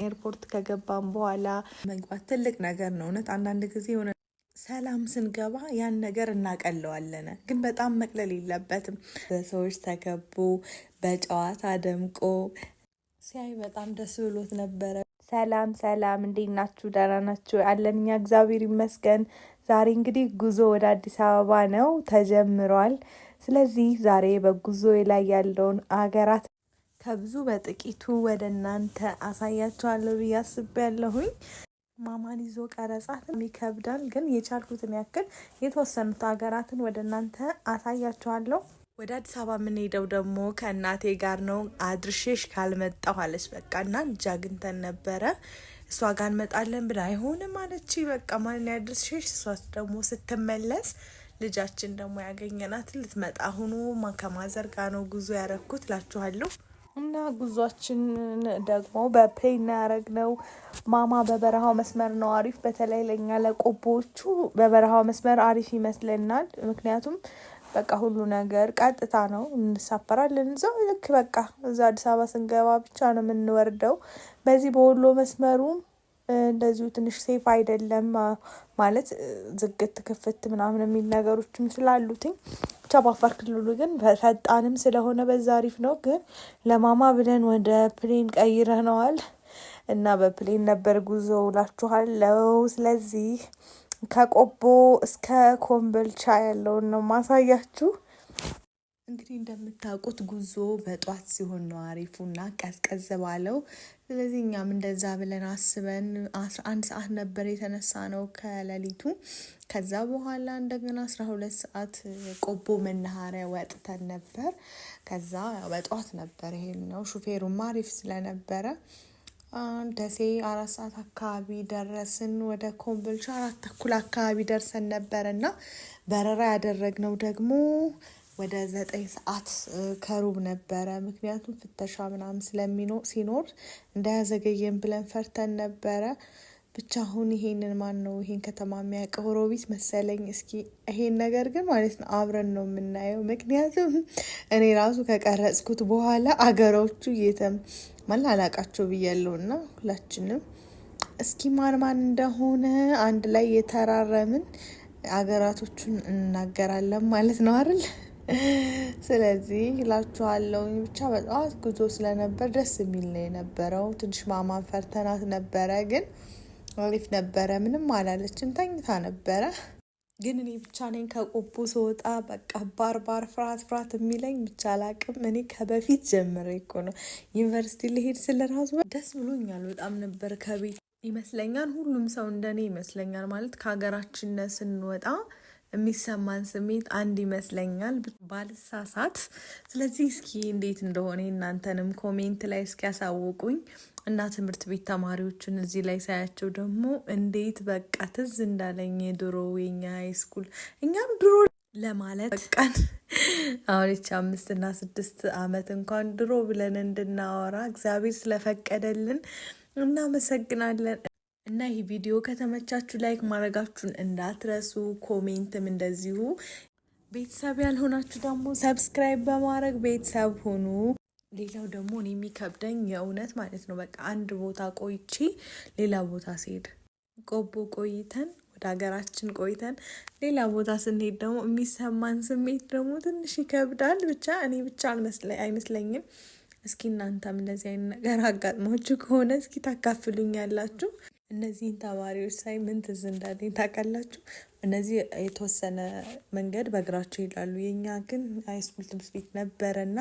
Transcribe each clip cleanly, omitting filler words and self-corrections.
ኤርፖርት ከገባን በኋላ መግባት ትልቅ ነገር ነው። እውነት አንዳንድ ጊዜ የሆነ ሰላም ስንገባ ያን ነገር እናቀለዋለን፣ ግን በጣም መቅለል የለበትም። በሰዎች ተከቦ በጨዋታ ደምቆ ሲያይ በጣም ደስ ብሎት ነበረ። ሰላም ሰላም፣ እንዴት ናችሁ? ደህና ናችሁ? አለን እኛ እግዚአብሔር ይመስገን። ዛሬ እንግዲህ ጉዞ ወደ አዲስ አበባ ነው ተጀምሯል። ስለዚህ ዛሬ በጉዞ ላይ ያለውን አገራት ከብዙ በጥቂቱ ወደ እናንተ አሳያችኋለሁ ብዬ አስቤያለሁኝ። ማማን ይዞ ቀረጻት ይከብዳል፣ ግን የቻልኩትን ያክል የተወሰኑት ሀገራትን ወደ እናንተ አሳያችኋለሁ። ወደ አዲስ አበባ የምንሄደው ደግሞ ከእናቴ ጋር ነው። አድርሼሽ ካልመጣሁ አለች። በቃ እና ልጅ አግኝተን ነበረ። እሷ ጋር እንመጣለን ብላ አይሆንም አለች። በቃ ማን ያድርስሽ? እሷ ደግሞ ስትመለስ ልጃችን ደግሞ ያገኘናት ልትመጣ ሁኑ ከማዘር ጋር ነው ጉዞ ያረኩት ላችኋለሁ። እና ጉዟችን ደግሞ በፕሌን ያደረግነው። ማማ በበረሃው መስመር ነው አሪፍ፣ በተለይ ለኛ ለቆቦቹ በበረሃው መስመር አሪፍ ይመስለናል። ምክንያቱም በቃ ሁሉ ነገር ቀጥታ ነው፣ እንሳፈራለን እዛው ልክ በቃ እዛ አዲስ አበባ ስንገባ ብቻ ነው የምንወርደው። በዚህ በወሎ መስመሩ እንደዚሁ ትንሽ ሴፍ አይደለም ማለት ዝግት ክፍት ምናምን የሚል ነገሮችም ስላሉትኝ ብቻ በአፋር ክልሉ ግን ፈጣንም ስለሆነ በዛ አሪፍ ነው። ግን ለማማ ብለን ወደ ፕሌን ቀይረነዋል እና በፕሌን ነበር ጉዞ እላችኋለሁ። ስለዚህ ከቆቦ እስከ ኮምቦልቻ ያለውን ነው ማሳያችሁ። እንግዲህ እንደምታውቁት ጉዞ በጧት ሲሆን ነው አሪፉና ቀዝቀዝ ባለው። ስለዚህ እኛም እንደዛ ብለን አስበን 11 ሰዓት ነበር የተነሳ ነው ከሌሊቱ። ከዛ በኋላ እንደገና 12 ሰዓት ቆቦ መናኸሪያ ወጥተን ነበር። ከዛ በጧት ነበር ይሄን ነው ሹፌሩም አሪፍ ስለነበረ ደሴ 4 ሰዓት አካባቢ ደረስን። ወደ ኮምቦልቻ 4 ተኩል አካባቢ ደርሰን ነበር እና በረራ ያደረግነው ደግሞ ወደ 9 ሰዓት ከሩብ ነበረ። ምክንያቱም ፍተሻ ምናምን ሲኖር እንዳያዘገየን ብለን ፈርተን ነበረ። ብቻ አሁን ይሄንን ይሄን ከተማ የሚያውቀው ሮቢት መሰለኝ። እስኪ ይሄን ነገር ግን ማለት ነው አብረን ነው የምናየው። ምክንያቱም እኔ ራሱ ከቀረጽኩት በኋላ አገሮቹ አላቃቸው ብያለሁ እና ሁላችንም እስኪ ማን እንደሆነ አንድ ላይ የተራረምን አገራቶቹን እናገራለን ማለት ነው አይደል? ስለዚህ እላችኋለሁ ብቻ በጣም ጉዞ ስለነበር ደስ የሚል ነው የነበረው። ትንሽ ማማን ፈርተናት ነበረ፣ ግን አሪፍ ነበረ። ምንም አላለችም፣ ተኝታ ነበረ። ግን እኔ ብቻ ነኝ ከቆቦ ስወጣ በቃ ባርባር ፍርሃት የሚለኝ ብቻ አላቅም። እኔ ከበፊት ጀምሬ እኮ ነው ዩኒቨርሲቲ ልሄድ ስለራሱ ደስ ብሎኛል በጣም ነበር። ከቤት ይመስለኛል ሁሉም ሰው እንደኔ ይመስለኛል ማለት ከሀገራችን ስንወጣ የሚሰማን ስሜት አንድ ይመስለኛል ባልሳሳት። ስለዚህ እስኪ እንዴት እንደሆነ እናንተንም ኮሜንት ላይ እስኪ ያሳውቁኝ እና ትምህርት ቤት ተማሪዎችን እዚህ ላይ ሳያቸው ደግሞ እንዴት በቃ ትዝ እንዳለኝ ድሮ የኛ ሃይስኩል እኛም ድሮ ለማለት በቃን። አሁን 5 እና 6 ዓመት እንኳን ድሮ ብለን እንድናወራ እግዚአብሔር ስለፈቀደልን እናመሰግናለን። እና ይህ ቪዲዮ ከተመቻችሁ ላይክ ማድረጋችሁን እንዳትረሱ፣ ኮሜንትም እንደዚሁ። ቤተሰብ ያልሆናችሁ ደግሞ ሰብስክራይብ በማድረግ ቤተሰብ ሁኑ። ሌላው ደግሞ እኔ የሚከብደኝ የእውነት ማለት ነው በቃ አንድ ቦታ ቆይቼ ሌላ ቦታ ስሄድ ቆቦ ቆይተን ወደ ሀገራችን ቆይተን ሌላ ቦታ ስንሄድ ደግሞ የሚሰማን ስሜት ደግሞ ትንሽ ይከብዳል። ብቻ እኔ ብቻ አይመስለኝም። እስኪ እናንተም እንደዚህ አይነት ነገር አጋጥሟችሁ ከሆነ እስኪ ታካፍሉኝ ያላችሁ። እነዚህን ተማሪዎች ሳይ ምን ትዝ እንዳለኝ ታውቃላችሁ? እነዚህ የተወሰነ መንገድ በእግራቸው ይላሉ። የኛ ግን ሃይስኩል ትምህርት ቤት ነበረና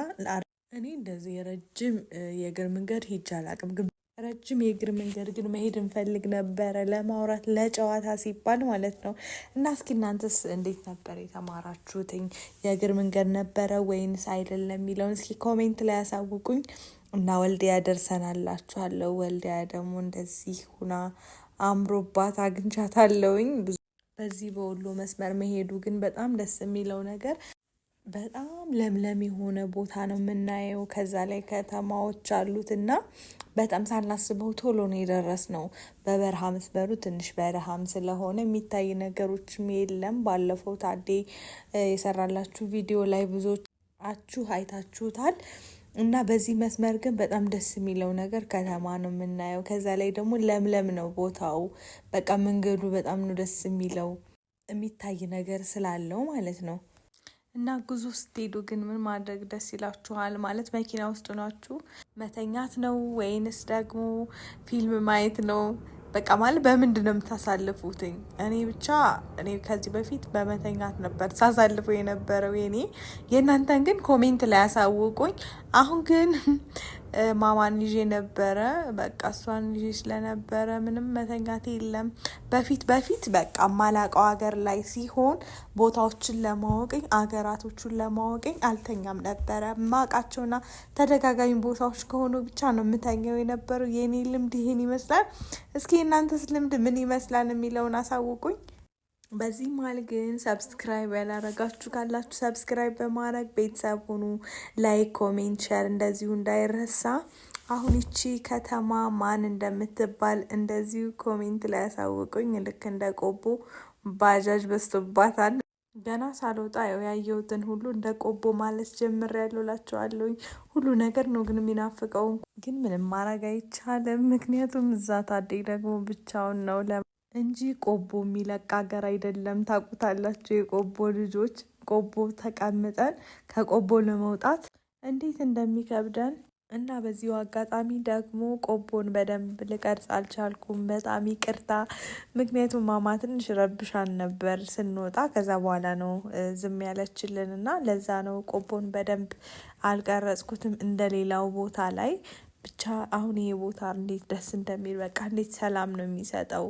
እኔ እንደዚህ የረጅም የእግር መንገድ ሄጄ አላውቅም። ግን ረጅም የእግር መንገድ ግን መሄድ እንፈልግ ነበረ፣ ለማውራት ለጨዋታ ሲባል ማለት ነው። እና እስኪ እናንተስ እንዴት ነበር የተማራችሁትኝ? የእግር መንገድ ነበረ ወይንስ አይደለም የሚለውን እስኪ ኮሜንት ላይ ያሳውቁኝ። እና ወልዲያ ደርሰናላችኋለሁ። ወልዲያ ደግሞ እንደዚህ ሁና አምሮባት አግኝቻታለሁኝ። በዚህ በወሎ መስመር መሄዱ ግን በጣም ደስ የሚለው ነገር በጣም ለምለም የሆነ ቦታ ነው የምናየው። ከዛ ላይ ከተማዎች አሉት እና በጣም ሳናስበው ቶሎ ነው የደረስነው። በበረሃ መስመሩ ትንሽ በረሃም ስለሆነ የሚታይ ነገሮችም የለም። ባለፈው ታዴ የሰራላችሁ ቪዲዮ ላይ ብዙዎቻችሁ አይታችሁታል። እና በዚህ መስመር ግን በጣም ደስ የሚለው ነገር ከተማ ነው የምናየው። ከዛ ላይ ደግሞ ለምለም ነው ቦታው። በቃ መንገዱ በጣም ነው ደስ የሚለው የሚታይ ነገር ስላለው ማለት ነው። እና ጉዞ ስትሄዱ ግን ምን ማድረግ ደስ ይላችኋል? ማለት መኪና ውስጥ ናችሁ መተኛት ነው ወይንስ ደግሞ ፊልም ማየት ነው? በቃ ማለት በምንድን ነው የምታሳልፉትኝ? እኔ ከዚህ በፊት በመተኛት ነበር ሳሳልፉ የነበረው የእናንተን ግን ኮሜንት ላይ ያሳውቁኝ። አሁን ግን ማማን ይዤ ነበረ። በቃ እሷን ይዤ ስለነበረ ምንም መተኛት የለም። በፊት በቃ ማላቀው ሀገር ላይ ሲሆን ቦታዎችን ለማወቅኝ አገራቶቹን ለማወቅኝ አልተኛም ነበረ። ማቃቸውና ተደጋጋሚ ቦታዎች ከሆኑ ብቻ ነው የምተኘው የነበረው። የኔ ልምድ ይሄን ይመስላል። እስኪ እናንተስ ልምድ ምን ይመስላል የሚለውን አሳውቁኝ። በዚህ መሀል ግን ሰብስክራይብ ያላረጋችሁ ካላችሁ ሰብስክራይብ በማድረግ ቤተሰብ ሁኑ። ላይክ፣ ኮሜንት፣ ሸር እንደዚሁ እንዳይረሳ። አሁን ይቺ ከተማ ማን እንደምትባል እንደዚሁ ኮሜንት ላይ ያሳውቁኝ። ልክ እንደ ቆቦ ባጃጅ በዝቶባታል። ገና ሳልወጣ ያየሁትን ሁሉ እንደ ቆቦ ማለት ጀምሬያለሁ እላቸዋለሁኝ። ሁሉ ነገር ነው ግን የሚናፍቀው። ግን ምንም ማድረግ አይቻልም። ምክንያቱም እዛ ታዴ ደግሞ ብቻውን ነው እንጂ ቆቦ የሚለቅ ሀገር አይደለም። ታውቁታላችሁ የቆቦ ልጆች። ቆቦ ተቀምጠን ከቆቦ ለመውጣት እንዴት እንደሚከብደን እና በዚሁ አጋጣሚ ደግሞ ቆቦን በደንብ ልቀርጽ አልቻልኩም። በጣም ይቅርታ። ምክንያቱም ማማ ትንሽ ረብሻን ነበር ስንወጣ። ከዛ በኋላ ነው ዝም ያለችልን እና ለዛ ነው ቆቦን በደንብ አልቀረጽኩትም እንደሌላው ቦታ ላይ። ብቻ አሁን ይሄ ቦታ እንዴት ደስ እንደሚል በቃ እንዴት ሰላም ነው የሚሰጠው።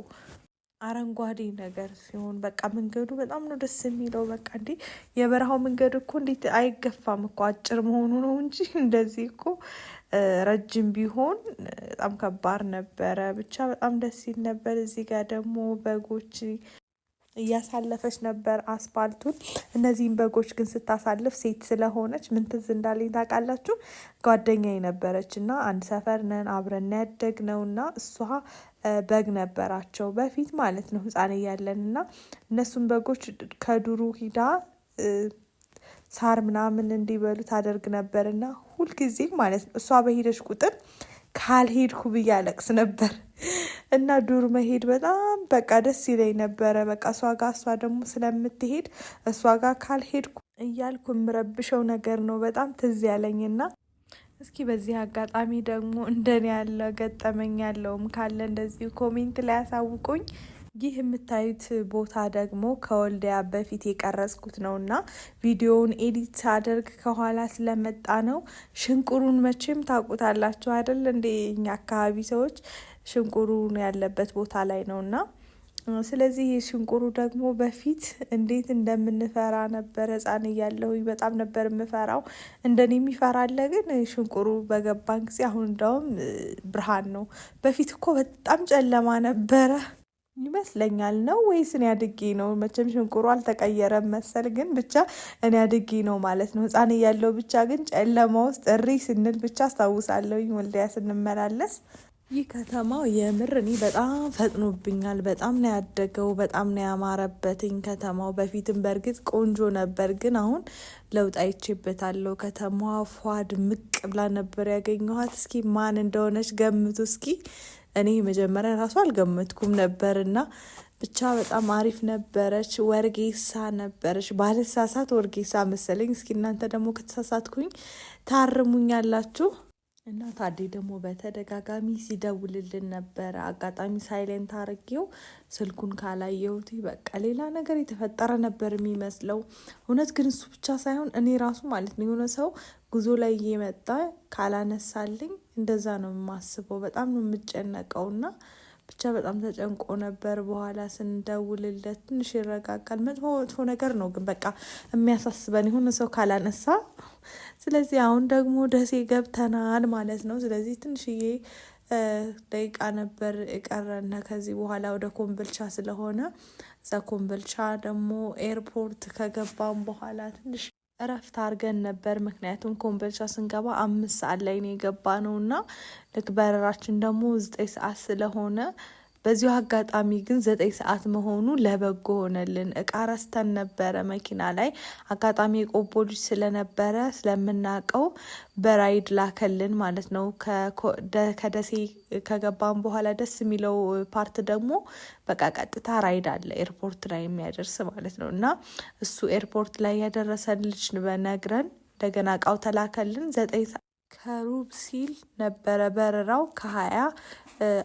አረንጓዴ ነገር ሲሆን በቃ መንገዱ በጣም ነው ደስ የሚለው። በቃ እንዴ የበረሃው መንገድ እኮ እንዴት አይገፋም እኮ አጭር መሆኑ ነው እንጂ እንደዚህ እኮ ረጅም ቢሆን በጣም ከባድ ነበረ። ብቻ በጣም ደስ ይል ነበር። እዚህ ጋር ደግሞ በጎች እያሳለፈች ነበር አስፓልቱን። እነዚህን በጎች ግን ስታሳልፍ ሴት ስለሆነች ምን ትዝ እንዳለኝ ታውቃላችሁ? ጓደኛዬ ነበረች እና አንድ ሰፈር ነን አብረን ያደግነው እና እሷ በግ ነበራቸው በፊት ማለት ነው ሕፃን እያለን እና እነሱን በጎች ከዱሩ ሂዳ ሳር ምናምን እንዲበሉ ታደርግ ነበርና ሁልጊዜ ማለት ነው እሷ በሄደች ቁጥር ካልሄድኩ ብዬ አለቅስ ነበር። እና ዱር መሄድ በጣም በቃ ደስ ይለኝ ነበረ። በቃ እሷ ደግሞ ስለምትሄድ እሷ ጋር ካልሄድኩ እያልኩ የምረብሸው ነገር ነው በጣም ትዝ ያለኝና እስኪ በዚህ አጋጣሚ ደግሞ እንደኔ ያለ ገጠመኝ ያለውም ካለ እንደዚሁ ኮሜንት ላይ ያሳውቁኝ። ይህ የምታዩት ቦታ ደግሞ ከወልዲያ በፊት የቀረጽኩት ነው እና ቪዲዮውን ኤዲት ሳደርግ ከኋላ ስለመጣ ነው። ሽንቁሩን መቼም ታውቁታላችሁ አይደል? እንደ እኛ አካባቢ ሰዎች ሽንቁሩን ያለበት ቦታ ላይ ነው እና ስለዚህ ሽንቁሩ ደግሞ በፊት እንዴት እንደምንፈራ ነበር። ሕፃን እያለሁኝ በጣም ነበር የምፈራው። እንደኔ የሚፈራ አለ ግን ሽንቁሩ በገባን ጊዜ አሁን እንደውም ብርሃን ነው። በፊት እኮ በጣም ጨለማ ነበረ ይመስለኛል። ነው ወይስ እኔ አድጌ ነው? መቼም ሽንቁሩ አልተቀየረም መሰል፣ ግን ብቻ እኔ አድጌ ነው ማለት ነው። ሕፃን እያለሁ ብቻ ግን ጨለማ ውስጥ እሪ ስንል ብቻ አስታውሳለሁኝ ወልዲያ ስንመላለስ። ይህ ከተማው የምር እኔ በጣም ፈጥኖብኛል። በጣም ነው ያደገው፣ በጣም ነው ያማረበትኝ ከተማው። በፊትም በእርግጥ ቆንጆ ነበር፣ ግን አሁን ለውጥ አይቼበታለሁ። ከተማዋ ፏ ድምቅ ብላ ነበር ያገኘኋት። እስኪ ማን እንደሆነች ገምቱ እስኪ። እኔ መጀመሪያ ራሱ አልገመትኩም ነበርና ብቻ በጣም አሪፍ ነበረች። ወርጌሳ ነበረች፣ ባልሳሳት ወርጌሳ መሰለኝ። እስኪ እናንተ ደግሞ ከተሳሳትኩኝ ታርሙኛላችሁ። እና ታዴ ደግሞ በተደጋጋሚ ሲደውልልን ነበረ። አጋጣሚ ሳይሌንት አርጌው ስልኩን ካላየሁት በቃ ሌላ ነገር የተፈጠረ ነበር የሚመስለው። እውነት ግን እሱ ብቻ ሳይሆን እኔ ራሱ ማለት ነው የሆነ ሰው ጉዞ ላይ እየመጣ ካላነሳልኝ እንደዛ ነው የማስበው። በጣም ነው የምጨነቀውና ብቻ በጣም ተጨንቆ ነበር። በኋላ ስንደውልለት ትንሽ ይረጋጋል። መጥፎ ነገር ነው ግን በቃ የሚያሳስበን የሆነ ሰው ካላነሳ። ስለዚህ አሁን ደግሞ ደሴ ገብተናል ማለት ነው። ስለዚህ ትንሽዬ ደቂቃ ነበር የቀረን ከዚህ በኋላ ወደ ኮምቦልቻ ስለሆነ እዛ ኮምቦልቻ ደግሞ ኤርፖርት ከገባን በኋላ ትንሽ እረፍት አድርገን ነበር። ምክንያቱም ኮምቦልቻ ስንገባ 5 ሰዓት ላይ ነው የገባ ነው እና ልክ በረራችን ደግሞ 9 ሰዓት ስለሆነ በዚሁ አጋጣሚ ግን 9 ሰዓት መሆኑ ለበጎ ሆነልን። እቃ ረስተን ነበረ መኪና ላይ። አጋጣሚ የቆቦ ልጅ ስለነበረ ስለምናውቀው በራይድ ላከልን ማለት ነው። ከደሴ ከገባን በኋላ ደስ የሚለው ፓርት ደግሞ በቃ ቀጥታ ራይድ አለ ኤርፖርት ላይ የሚያደርስ ማለት ነው። እና እሱ ኤርፖርት ላይ ያደረሰን ልጅ በነግረን እንደገና እቃው ተላከልን። 9 ከሩብ ሲል ነበረ በረራው። 20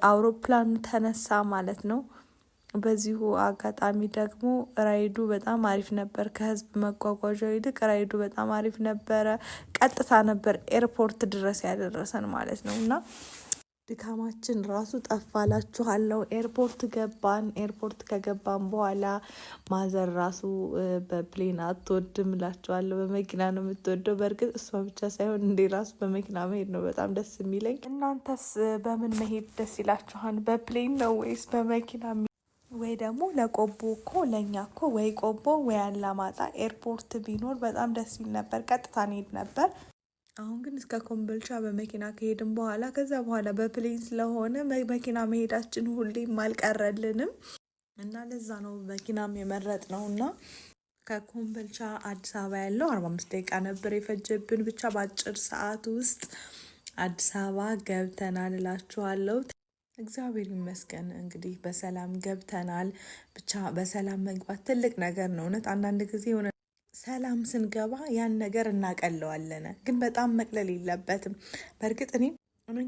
አውሮፕላኑ ተነሳ ማለት ነው። በዚሁ አጋጣሚ ደግሞ ራይዱ በጣም አሪፍ ነበር። ከህዝብ መጓጓዣ ይልቅ ራይዱ በጣም አሪፍ ነበረ። ቀጥታ ነበር ኤርፖርት ድረስ ያደረሰን ማለት ነው። እና ድካማችን ራሱ ጠፋላችኋለሁ። ኤርፖርት ገባን። ኤርፖርት ከገባን በኋላ ማዘር ራሱ በፕሌን አትወድም እላችኋለሁ፣ በመኪና ነው የምትወደው። በእርግጥ እሷ ብቻ ሳይሆን እንዴ ራሱ በመኪና መሄድ ነው በጣም ደስ የሚለኝ። እናንተስ በምን መሄድ ደስ ይላችኋል? በፕሌን ነው ወይስ በመኪና? ወይ ደግሞ ለቆቦ እኮ ለእኛ እኮ ወይ ቆቦ ወይ አላማጣ ኤርፖርት ቢኖር በጣም ደስ ይል ነበር። ቀጥታ እንሄድ ነበር። አሁን ግን እስከ ኮምቦልቻ በመኪና ከሄድን በኋላ ከዛ በኋላ በፕሌን ስለሆነ መኪና መሄዳችን ሁሌም አልቀረልንም እና ለዛ ነው መኪናም የመረጥ ነው። እና ከኮምቦልቻ አዲስ አበባ ያለው 45 ደቂቃ ነበር የፈጀብን። ብቻ በአጭር ሰዓት ውስጥ አዲስ አበባ ገብተናል እላችኋለሁ። እግዚአብሔር ይመስገን እንግዲህ በሰላም ገብተናል። ብቻ በሰላም መግባት ትልቅ ነገር ነው እውነት። አንዳንድ ጊዜ የሆነ ሰላም ስንገባ ያን ነገር እናቀለዋለን፣ ግን በጣም መቅለል የለበትም። በእርግጥ እኔ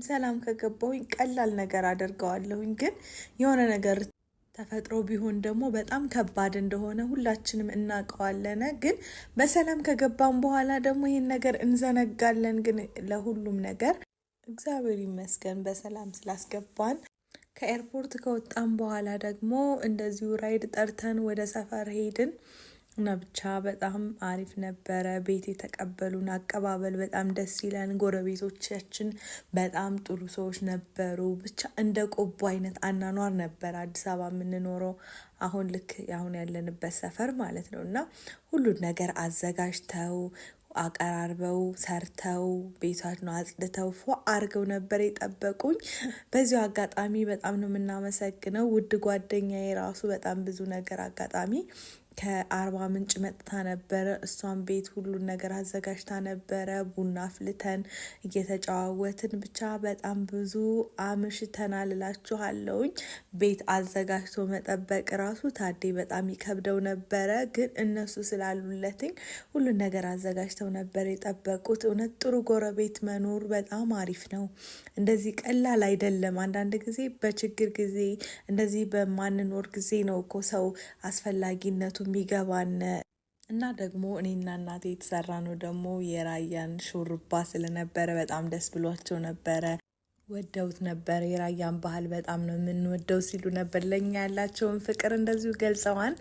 ሰላም ከገባሁኝ ቀላል ነገር አደርገዋለሁኝ፣ ግን የሆነ ነገር ተፈጥሮ ቢሆን ደግሞ በጣም ከባድ እንደሆነ ሁላችንም እናውቀዋለን። ግን በሰላም ከገባን በኋላ ደግሞ ይህን ነገር እንዘነጋለን። ግን ለሁሉም ነገር እግዚአብሔር ይመስገን በሰላም ስላስገባን። ከኤርፖርት ከወጣን በኋላ ደግሞ እንደዚሁ ራይድ ጠርተን ወደ ሰፈር ሄድን እና ብቻ በጣም አሪፍ ነበረ። ቤት የተቀበሉን አቀባበል በጣም ደስ ይለን። ጎረቤቶቻችን በጣም ጥሩ ሰዎች ነበሩ። ብቻ እንደ ቆቦ አይነት አናኗር ነበር አዲስ አበባ የምንኖረው አሁን ልክ አሁን ያለንበት ሰፈር ማለት ነው። እና ሁሉን ነገር አዘጋጅተው አቀራርበው ሰርተው ቤታቸውን አጽድተው ፎ አርገው ነበር የጠበቁኝ። በዚሁ አጋጣሚ በጣም ነው የምናመሰግነው። ውድ ጓደኛዬ ራሱ በጣም ብዙ ነገር አጋጣሚ ከአርባ ምንጭ መጥታ ነበረ። እሷን ቤት ሁሉን ነገር አዘጋጅታ ነበረ። ቡና አፍልተን እየተጨዋወትን ብቻ በጣም ብዙ አምሽተናል እላችኋለሁኝ። ቤት አዘጋጅቶ መጠበቅ ራሱ ታዴ በጣም ይከብደው ነበረ፣ ግን እነሱ ስላሉለትኝ ሁሉን ነገር አዘጋጅተው ነበር የጠበቁት። እውነት ጥሩ ጎረቤት መኖር በጣም አሪፍ ነው። እንደዚህ ቀላል አይደለም። አንዳንድ ጊዜ በችግር ጊዜ እንደዚህ በማንኖር ጊዜ ነው እኮ ሰው አስፈላጊነቱ የሚገባን። እና ደግሞ እኔና እናቴ የተሰራ ነው ደግሞ የራያን ሹርባ ስለነበረ በጣም ደስ ብሏቸው ነበረ፣ ወደውት ነበረ። የራያን ባህል በጣም ነው የምንወደው ሲሉ ነበር። ለኛ ያላቸውን ፍቅር እንደዚሁ ገልጸዋል።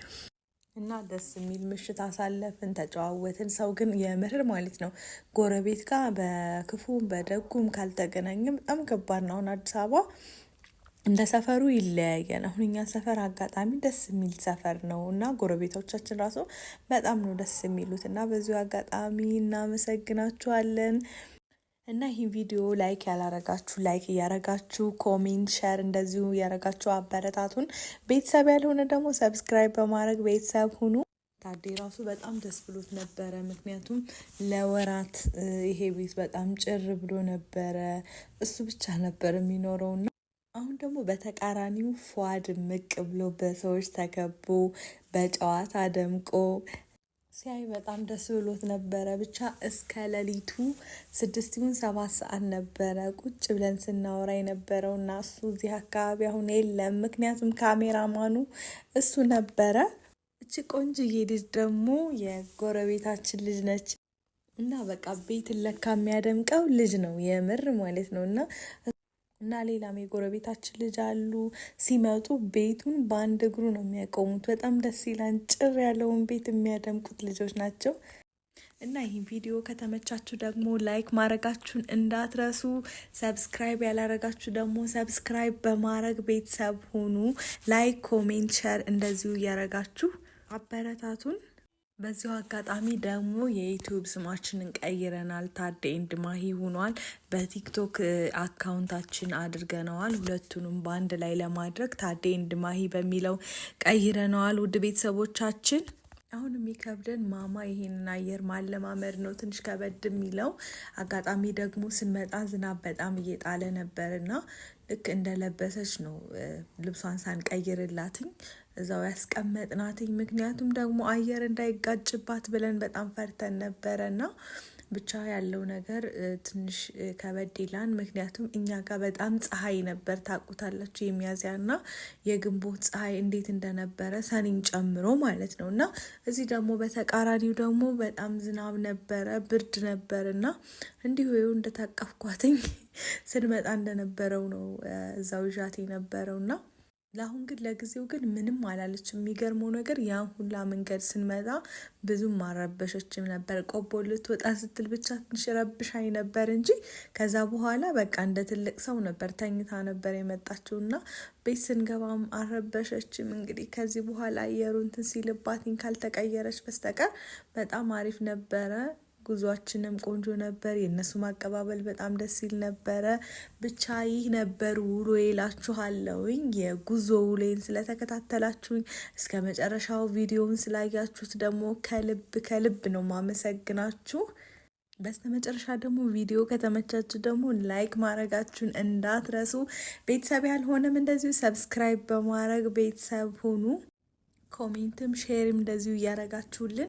እና ደስ የሚል ምሽት አሳለፍን፣ ተጨዋወትን። ሰው ግን የምር ማለት ነው ጎረቤት ጋር በክፉም በደጉም ካልተገናኘ በጣም ከባድ ነው። አሁን አዲስ አበባ እንደ ሰፈሩ ይለያያል። አሁን እኛ ሰፈር አጋጣሚ ደስ የሚል ሰፈር ነው እና ጎረቤቶቻችን ራሱ በጣም ነው ደስ የሚሉት። እና በዚሁ አጋጣሚ እናመሰግናችኋለን። እና ይህን ቪዲዮ ላይክ ያላረጋችሁ ላይክ እያረጋችሁ፣ ኮሜንት ሸር እንደዚሁ እያረጋችሁ አበረታቱን። ቤተሰብ ያልሆነ ደግሞ ሰብስክራይብ በማድረግ ቤተሰብ ሁኑ። ታዴ ራሱ በጣም ደስ ብሎት ነበረ። ምክንያቱም ለወራት ይሄ ቤት በጣም ጭር ብሎ ነበረ፣ እሱ ብቻ ነበር የሚኖረውና አሁን ደግሞ በተቃራኒው ፏ ድምቅ ብሎ በሰዎች ተከቦ በጨዋታ ደምቆ ሲያይ በጣም ደስ ብሎት ነበረ። ብቻ እስከ ሌሊቱ 6-7 ሰዓት ነበረ ቁጭ ብለን ስናወራ የነበረው እና እሱ እዚህ አካባቢ አሁን የለም። ምክንያቱም ካሜራማኑ እሱ ነበረ። እቺ ቆንጅዬ ልጅ ደግሞ የጎረቤታችን ልጅ ነች እና በቃ ቤት ለካ የሚያደምቀው ልጅ ነው የምር ማለት ነው። እና ሌላም የጎረቤታችን ልጅ አሉ። ሲመጡ ቤቱን በአንድ እግሩ ነው የሚያቆሙት። በጣም ደስ ይላል። ጭር ያለውን ቤት የሚያደምቁት ልጆች ናቸው። እና ይህን ቪዲዮ ከተመቻችሁ ደግሞ ላይክ ማድረጋችሁን እንዳትረሱ። ሰብስክራይብ ያላረጋችሁ ደግሞ ሰብስክራይብ በማድረግ ቤተሰብ ሁኑ። ላይክ፣ ኮሜንት፣ ሸር እንደዚሁ እያረጋችሁ አበረታቱን። በዚሁ አጋጣሚ ደግሞ የዩቲዩብ ስማችንን ቀይረናል። ታዴ ኤንድ ማሂ ሆኗል። በቲክቶክ አካውንታችን አድርገነዋል። ሁለቱንም በአንድ ላይ ለማድረግ ታዴ ኤንድ ማሂ በሚለው ቀይረነዋል። ውድ ቤተሰቦቻችን አሁን የሚከብደን ማማ ይሄንን አየር ማለማመድ ነው። ትንሽ ከበድ የሚለው አጋጣሚ ደግሞ ስንመጣ ዝናብ በጣም እየጣለ ነበርና ልክ እንደለበሰች ነው ልብሷን ሳንቀይርላትኝ እዛው ያስቀመጥናትኝ። ምክንያቱም ደግሞ አየር እንዳይጋጭባት ብለን በጣም ፈርተን ነበረና ብቻ ያለው ነገር ትንሽ ከበድ ይላል። ምክንያቱም እኛ ጋር በጣም ፀሐይ ነበር፣ ታውቁታላችሁ። የሚያዝያና የግንቦት ፀሐይ እንዴት እንደነበረ ሰኔን ጨምሮ ማለት ነው። እና እዚህ ደግሞ በተቃራኒው ደግሞ በጣም ዝናብ ነበረ፣ ብርድ ነበር እና እንዲሁ እንደታቀፍኳትኝ ስንመጣ እንደነበረው ነው እዛው ዣት የነበረውና ለአሁን ግን ለጊዜው ግን ምንም አላለች። የሚገርመው ነገር ያን ሁላ መንገድ ስንመጣ ብዙም አልረበሸችም ነበር። ቆቦ ልትወጣ ስትል ብቻ ትንሽ ረብሻኝ ነበር እንጂ ከዛ በኋላ በቃ እንደ ትልቅ ሰው ነበር ተኝታ ነበር የመጣችው እና ቤት ስንገባም አልረበሸችም። እንግዲህ ከዚህ በኋላ አየሩ እንትን ሲልባትኝ ካልተቀየረች በስተቀር በጣም አሪፍ ነበረ። ጉዟችንም ቆንጆ ነበር። የእነሱ ማቀባበል በጣም ደስ ይል ነበረ። ብቻ ይህ ነበር ውሎ ይላችኋለሁኝ። የጉዞ ውሌን ስለተከታተላችሁኝ እስከ መጨረሻው ቪዲዮውን ስላያችሁት ደግሞ ከልብ ነው ማመሰግናችሁ። በስተመጨረሻ ደግሞ ቪዲዮ ከተመቻችሁ ደግሞ ላይክ ማድረጋችሁን እንዳትረሱ። ቤተሰብ ያልሆነም እንደዚሁ ሰብስክራይብ በማድረግ ቤተሰብ ሁኑ። ኮሜንትም ሼርም እንደዚሁ እያረጋችሁልን